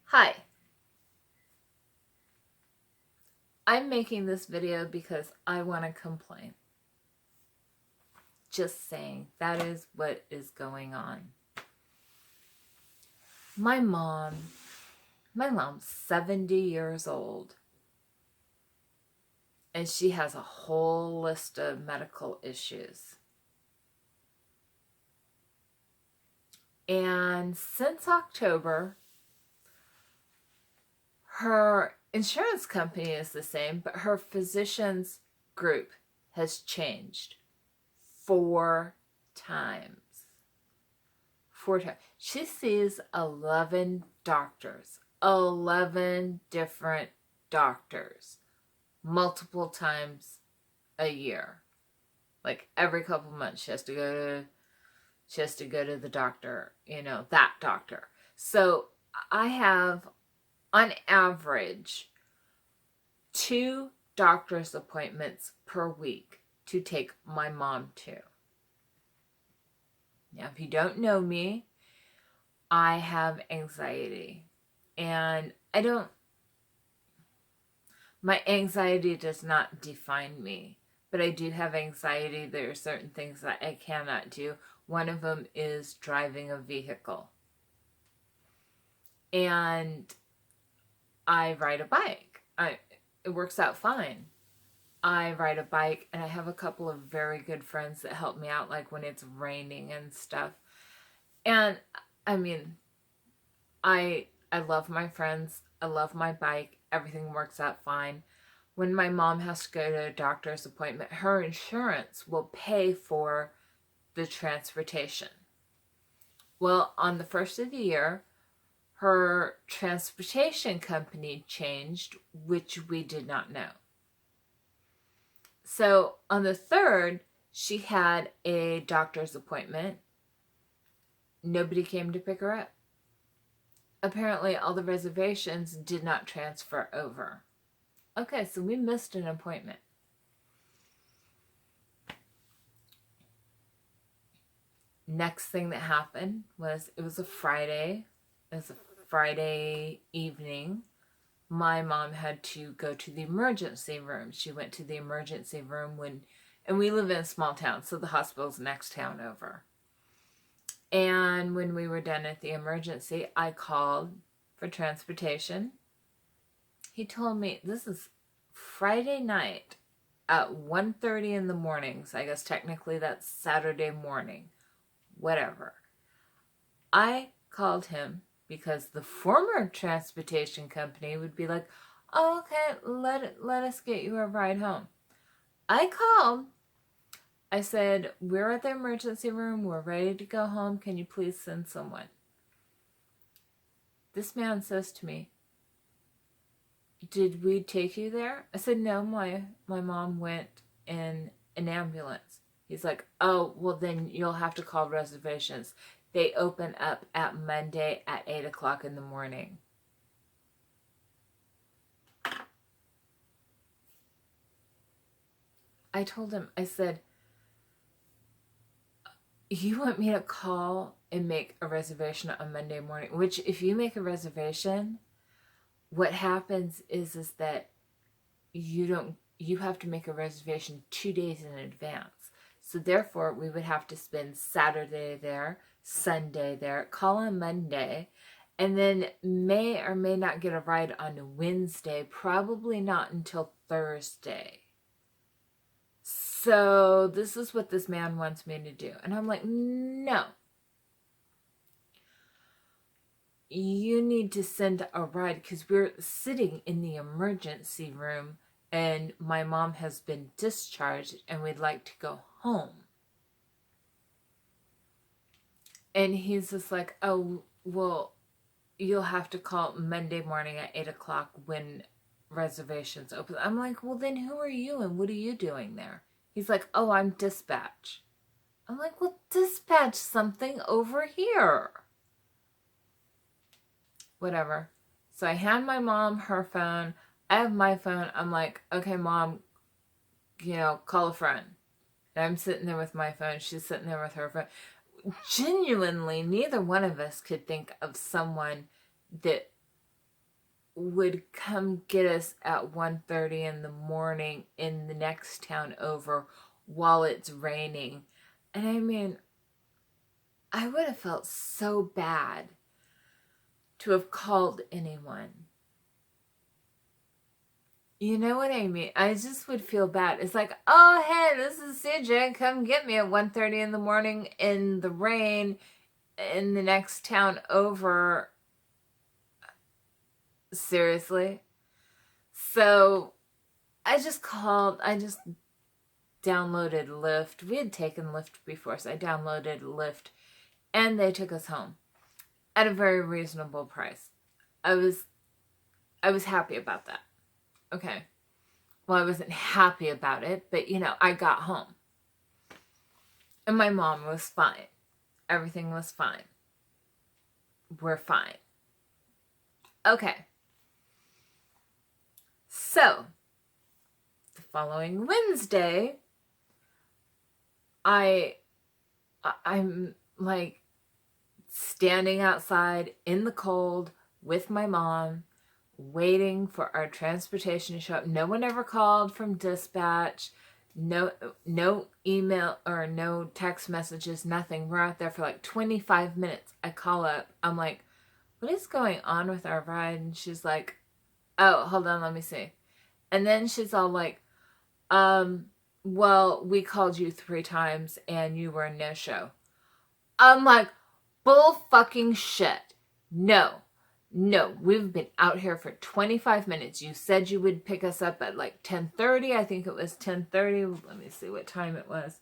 Hi, I'm making this video because I want to complain. Just saying, that is what is going on. My mom's 70 years old, and she has a whole list of medical issues. And since October, her insurance company is the same, but her physician's group has changed 4 times. 4 times. She sees 11 doctors, 11 different doctors, multiple times a year. Like every couple months, she has to go to the doctor, that doctor. So I have, on average, 2 doctor's appointments per week to take my mom to. Now, if you don't know me, I have anxiety. And my anxiety does not define me. But I do have anxiety. There are certain things that I cannot do. One of them is driving a vehicle. And I ride a bike. It works out fine. I ride a bike, and I have a couple of very good friends that help me out, like when it's raining and stuff. And I mean, I love my friends. I love my bike. Everything works out fine. When my mom has to go to a doctor's appointment, her insurance will pay for the transportation. Well, on the first of the year, her transportation company changed, which we did not know. So on the 3rd, she had a doctor's appointment. Nobody came to pick her up. Apparently, all the reservations did not transfer over. Okay, so we missed an appointment. Next thing that happened was it was a Friday. It was a Friday evening. My mom had to go to the emergency room. She went to the emergency room and we live in a small town, so the hospital's next town over. And when we were done at the emergency, I called for transportation. He told me, this is Friday night at 1:30 in the morning, so I guess technically that's Saturday morning, whatever. I called him because the former transportation company would be like, oh, okay, let us get you a ride home. I called. I said, we're at the emergency room. We're ready to go home. Can you please send someone? This man says to me, did we take you there? I said, no, my mom went in an ambulance. He's like, oh, well, then you'll have to call reservations. They open up at Monday at 8 o'clock in the morning. I told him, I said, you want me to call and make a reservation on Monday morning? Which, if you make a reservation, what happens is that you have to make a reservation 2 days in advance. So therefore, we would have to spend Saturday there, Sunday there, call on Monday, and then may or may not get a ride on Wednesday, probably not until Thursday. So this is what this man wants me to do. And I'm like, no. You need to send a ride because we're sitting in the emergency room and my mom has been discharged and we'd like to go home. And he's just like, oh, well, you'll have to call Monday morning at 8 o'clock when reservations open. I'm like, well, then who are you and what are you doing there? He's like, oh, I'm dispatch. I'm like, well, dispatch something over here. Whatever. So I hand my mom her phone. I have my phone. I'm like, okay, mom, call a friend. And I'm sitting there with my phone. She's sitting there with her phone. Genuinely, neither one of us could think of someone that would come get us at 1:30 in the morning in the next town over while it's raining. And I mean, I would have felt so bad to have called anyone. You know what I mean? I just would feel bad. It's like, oh, hey, this is CJ. Come get me at 1:30 in the morning in the rain in the next town over. Seriously? So I just downloaded Lyft. We had taken Lyft before, so I downloaded Lyft, and they took us home at a very reasonable price. I was happy about that. Okay. Well, I wasn't happy about it, but I got home. And my mom was fine. Everything was fine. We're fine. Okay. So, the following Wednesday, I'm like standing outside in the cold with my mom, waiting for our transportation to show up. No one ever called from dispatch. No email or no text messages, nothing. We're out there for like 25 minutes. I call up. I'm like, what is going on with our ride? And she's like, oh, hold on, let me see. And then she's all like, well, we called you 3 times and you were a no-show. I'm like, bull fucking shit. No, we've been out here for 25 minutes. You said you would pick us up at like 10:30. I think it was 10:30. Let me see what time it was.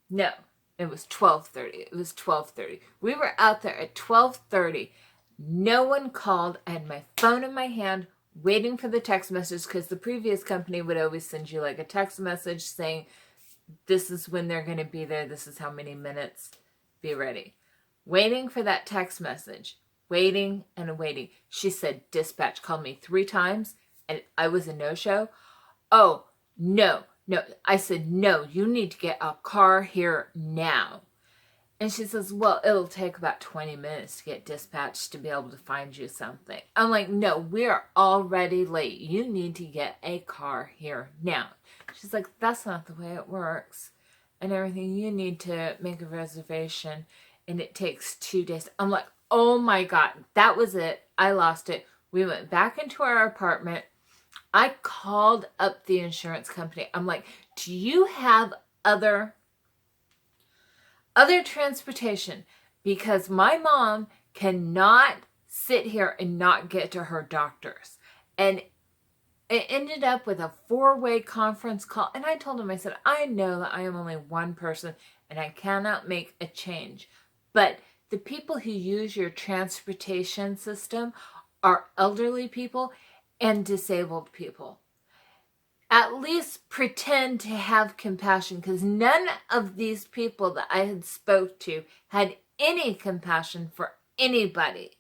No, it was 12:30. It was 12:30. We were out there at 12:30. No one called. I had my phone in my hand waiting for the text message because the previous company would always send you like a text message saying, this is when they're going to be there. This is how many minutes. Be ready. Waiting for that text message. Waiting and waiting. She said, dispatch called me 3 times and I was a no-show. Oh, no. I said, no, you need to get a car here now. And she says, well, it'll take about 20 minutes to get dispatched to be able to find you something. I'm like, no, we're already late. You need to get a car here now. She's like, that's not the way it works. And everything, you need to make a reservation and it takes 2 days. I'm like, oh my God, that was it. I lost it. We went back into our apartment. I called up the insurance company. I'm like, do you have other transportation? Because my mom cannot sit here and not get to her doctors. And it ended up with a 4-way conference call. And I told him, I said, I know that I am only one person and I cannot make a change. But the people who use your transportation system are elderly people and disabled people. At least pretend to have compassion, because none of these people that I had spoke to had any compassion for anybody.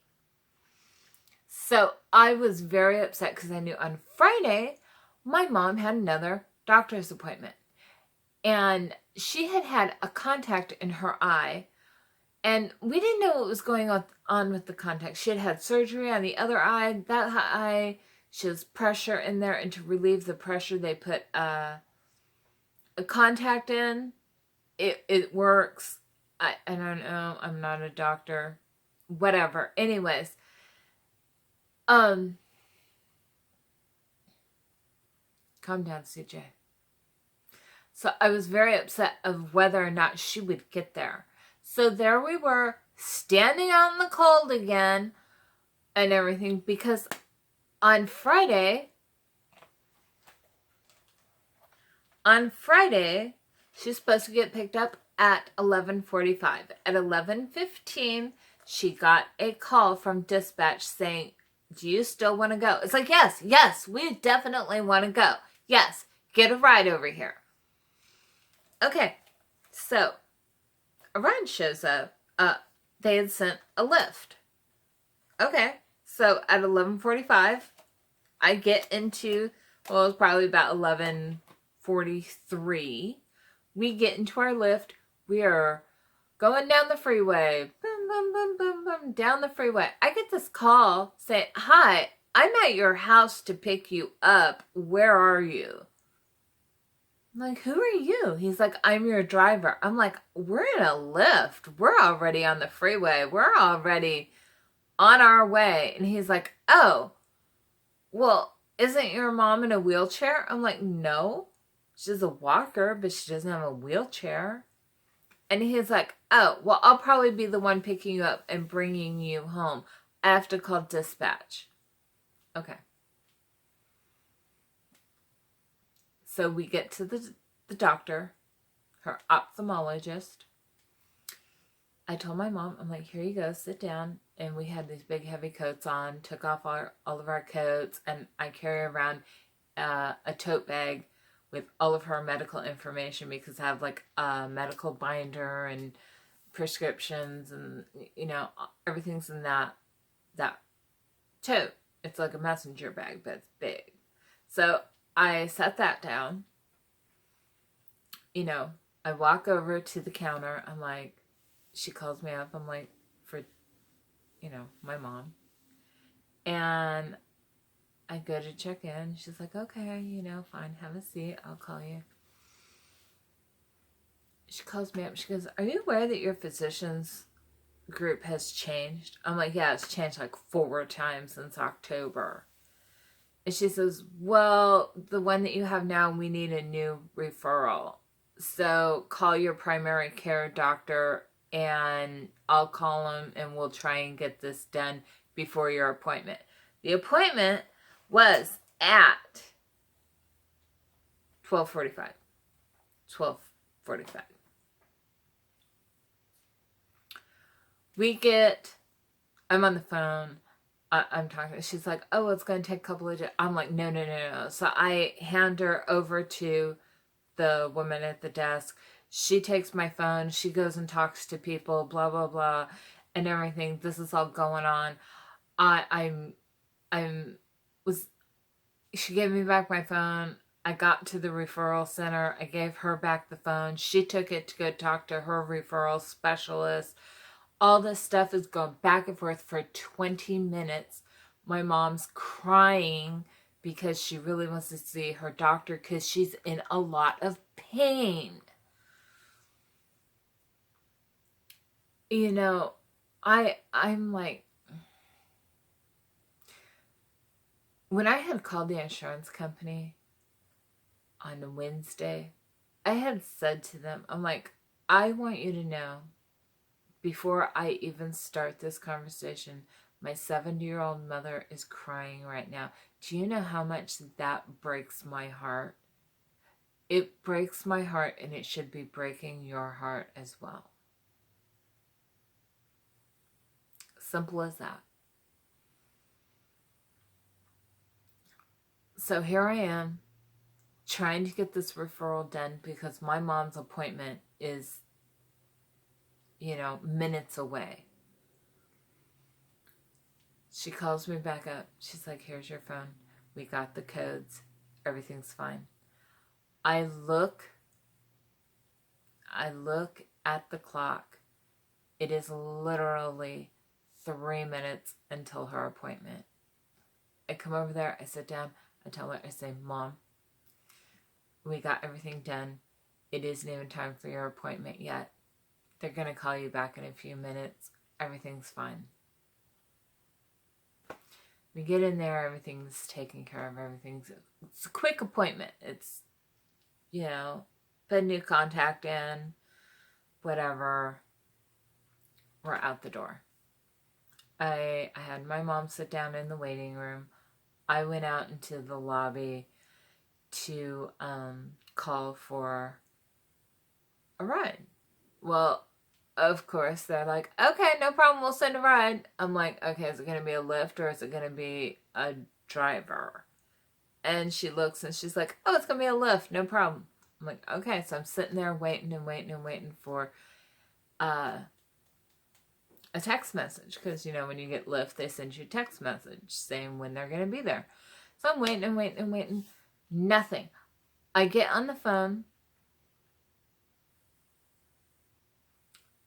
So I was very upset because I knew on Friday my mom had another doctor's appointment. And she had a contact in her eye. And we didn't know what was going on with the contact. She had surgery on the other eye. That eye, she has pressure in there. And to relieve the pressure, they put a contact in. It works. I don't know. I'm not a doctor. Whatever. Anyways. Calm down, CJ. So I was very upset of whether or not she would get there. So there we were, standing out in the cold again and everything, because on Friday, she's supposed to get picked up at 11:45. At 11:15, she got a call from dispatch saying, do you still want to go? It's like, yes, we definitely want to go. Yes, get a ride over here. Okay, so a ride shows up. They had sent a lift. Okay, so at 11:45, I get into, well, it was probably about 11:43. We get into our lift. We are going down the freeway. Boom, boom, boom, boom, boom, down the freeway. I get this call saying, "Hi, I'm at your house to pick you up. Where are you?" I'm like, "Who are you?" He's like, "I'm your driver." I'm like, "We're in a lift. We're already on the freeway. We're already on our way." And he's like, "Oh, well, isn't your mom in a wheelchair?" I'm like, "No, she's a walker, but she doesn't have a wheelchair." And he's like, "Oh, well, I'll probably be the one picking you up and bringing you home. I have to call dispatch." Okay. So we get to the doctor, her ophthalmologist. I told my mom, I'm like, "Here you go, sit down." And we had these big heavy coats on, took off all of our coats, and I carry around a tote bag with all of her medical information because I have like a medical binder and prescriptions and, you know, everything's in that tote. It's like a messenger bag, but it's big. So I set that down. You know, I walk over to the counter. I'm like, she calls me up. I'm like, for, you know, my mom. And I go to check in. She's like, "Okay, you know, fine, have a seat. I'll call you." She calls me up. She goes, "Are you aware that your physician's group has changed?" I'm like, "Yeah, it's changed like 4 times since October." And she says, "Well, the one that you have now, we need a new referral. So call your primary care doctor and I'll call him and we'll try and get this done before your appointment." The appointment was at 12:45. 12:45. I'm on the phone. I'm talking. She's like, "Oh, it's going to take a couple of days." I'm like, "No, no, no, no." So I hand her over to the woman at the desk. She takes my phone. She goes and talks to people, blah, blah, blah, and everything. This is all going on. She gave me back my phone. I got to the referral center. I gave her back the phone. She took it to go talk to her referral specialist. All this stuff is going back and forth for 20 minutes. My mom's crying because she really wants to see her doctor because she's in a lot of pain. You know, I'm like, when I had called the insurance company on a Wednesday, I had said to them, I'm like, "I want you to know, before I even start this conversation, my 70-year-old mother is crying right now. Do you know how much that breaks my heart? It breaks my heart, and it should be breaking your heart as well." Simple as that. So here I am, trying to get this referral done because my mom's appointment is, you know, minutes away. She calls me back up. She's like, "Here's your phone. We got the codes. Everything's fine." I look at the clock. It is literally 3 minutes until her appointment. I come over there, I sit down, I tell her, I say, "Mom, we got everything done. It isn't even time for your appointment yet. They're going to call you back in a few minutes. Everything's fine." We get in there, everything's taken care of, it's a quick appointment. It's, you know, put a new contact in, whatever. We're out the door. I had my mom sit down in the waiting room. I went out into the lobby to call for a ride. Well, of course, they're like, "Okay, no problem, we'll send a ride." I'm like, "Okay, is it going to be a Lyft or is it going to be a driver?" And she looks and she's like, "Oh, it's going to be a Lyft, no problem." I'm like, "Okay." So I'm sitting there waiting and waiting and waiting for a text message. Because, you know, when you get Lyft, they send you a text message saying when they're going to be there. So I'm waiting and waiting and waiting. Nothing. I get on the phone.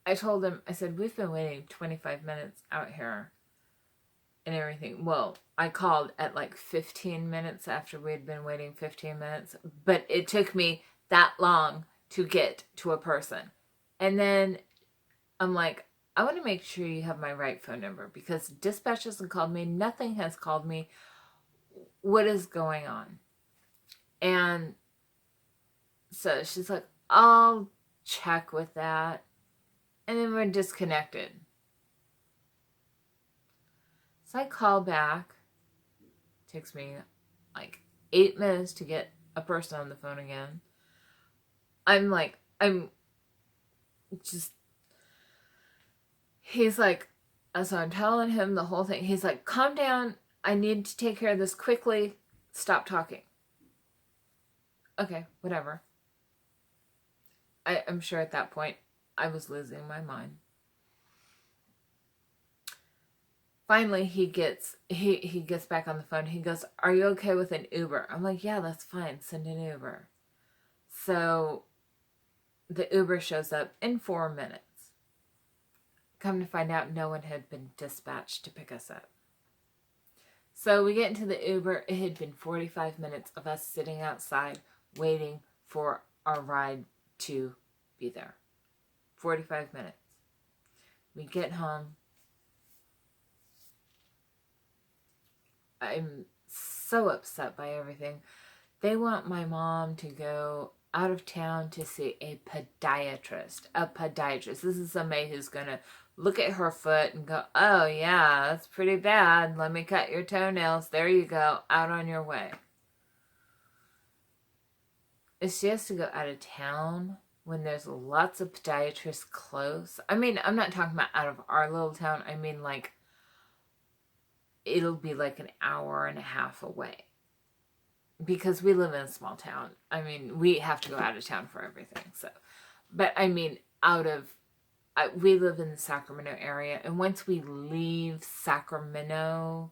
I told him, I said, we've been waiting 25 minutes out here and everything. Well, I called at like 15 minutes after we'd been waiting 15 minutes, but it took me that long to get to a person. And then I'm like, I want to make sure you have my right phone number because dispatch hasn't called me. Nothing has called me. What is going on? And so she's like, I'll check with that. And then we're disconnected. So I call back. It takes me like 8 minutes to get a person on the phone again. I'm just, he's like, so I'm telling him the whole thing. He's like, calm down. I need to take care of this quickly. Stop talking. Okay, whatever. I'm sure at that point I was losing my mind. Finally, he gets back on the phone. He goes, are you okay with an Uber? I'm like, yeah, that's fine. Send an Uber. So the Uber shows up in 4 minutes. Come to find out, no one had been dispatched to pick us up. So we get into the Uber. It had been 45 minutes of us sitting outside waiting for our ride to be there. 45 minutes. We get home. I'm so upset by everything. They want my mom to go out of town to see a podiatrist. A podiatrist. This is somebody who's going to look at her foot and go, oh yeah, that's pretty bad. Let me cut your toenails. There you go. Out on your way. If she has to go out of town when there's lots of podiatrists close. I mean, I'm not talking about out of our little town. I mean, like, it'll be like an hour and a half away. Because we live in a small town. I mean, we have to go out of town for everything. So, but I mean, we live in the Sacramento area. And once we leave Sacramento,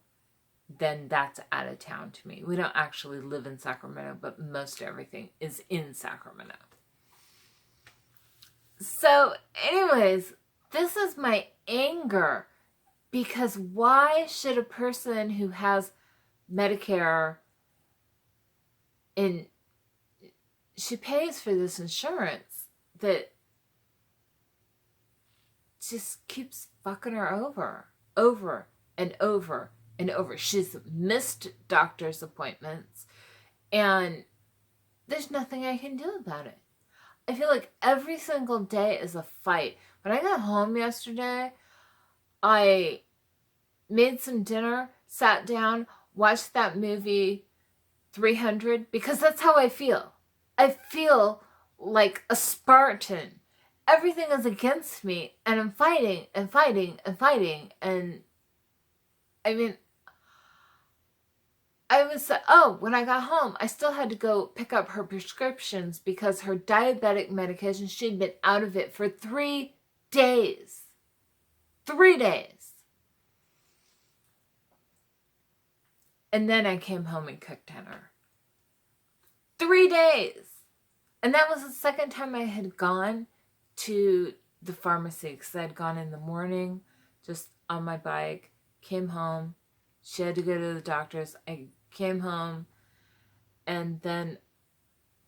then that's out of town to me. We don't actually live in Sacramento, but most everything is in Sacramento. So anyways, this is my anger. Because why should a person who has Medicare and she pays for this insurance that just keeps fucking her over and over and over. She's missed doctor's appointments and there's nothing I can do about it. I feel like every single day is a fight. When I got home yesterday, I made some dinner, sat down, watched that movie 300 because that's how I feel. I feel like a Spartan. Everything is against me and I'm fighting and fighting and fighting. And I mean, when I got home, I still had to go pick up her prescriptions because her diabetic medication, she'd been out of it for 3 days. 3 days. And then I came home and cooked dinner. 3 days. And that was the second time I had gone to the pharmacy because I had gone in the morning just on my bike, came home. She had to go to the doctor's. I came home and then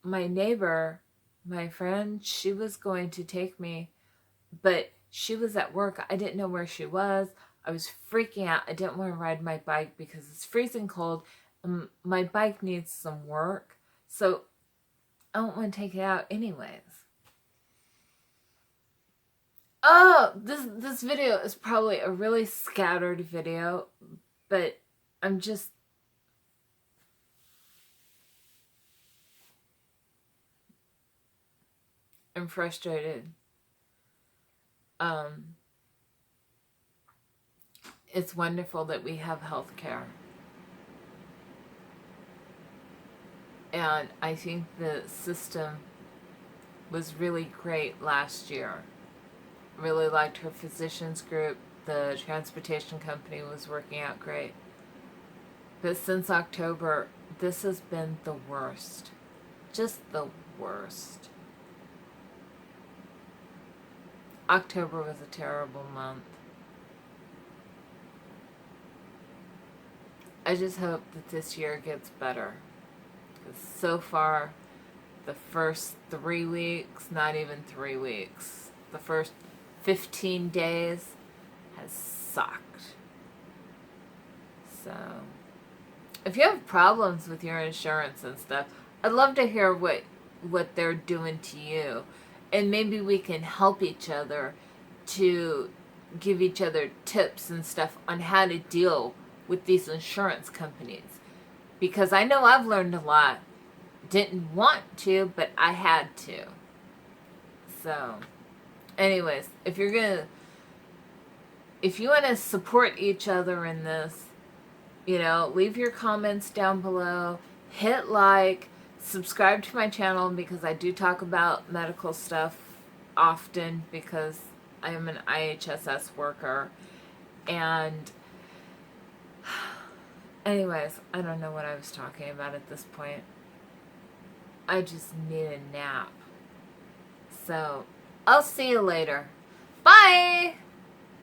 my neighbor, my friend, she was going to take me, but she was at work. I didn't know where she was. I was freaking out. I didn't want to ride my bike because it's freezing cold. My bike needs some work. So I don't want to take it out anyways. Oh, this video is probably a really scattered video, but I'm frustrated. It's wonderful that we have health care. And I think the system was really great last year. Really liked her physicians group. The transportation company was working out great. But since October, this has been the worst. Just the worst. October was a terrible month. I just hope that this year gets better. Because so far, the first 3 weeks, not even 3 weeks, the first 15 days has sucked. So, if you have problems with your insurance and stuff, I'd love to hear what they're doing to you. And maybe we can help each other to give each other tips and stuff on how to deal with these insurance companies. Because I know I've learned a lot. Didn't want to, but I had to. So, anyways, if you want to support each other in this, leave your comments down below, hit like, subscribe to my channel because I do talk about medical stuff often because I am an IHSS worker. And anyways, I don't know what I was talking about at this point. I just need a nap. So, I'll see you later. Bye!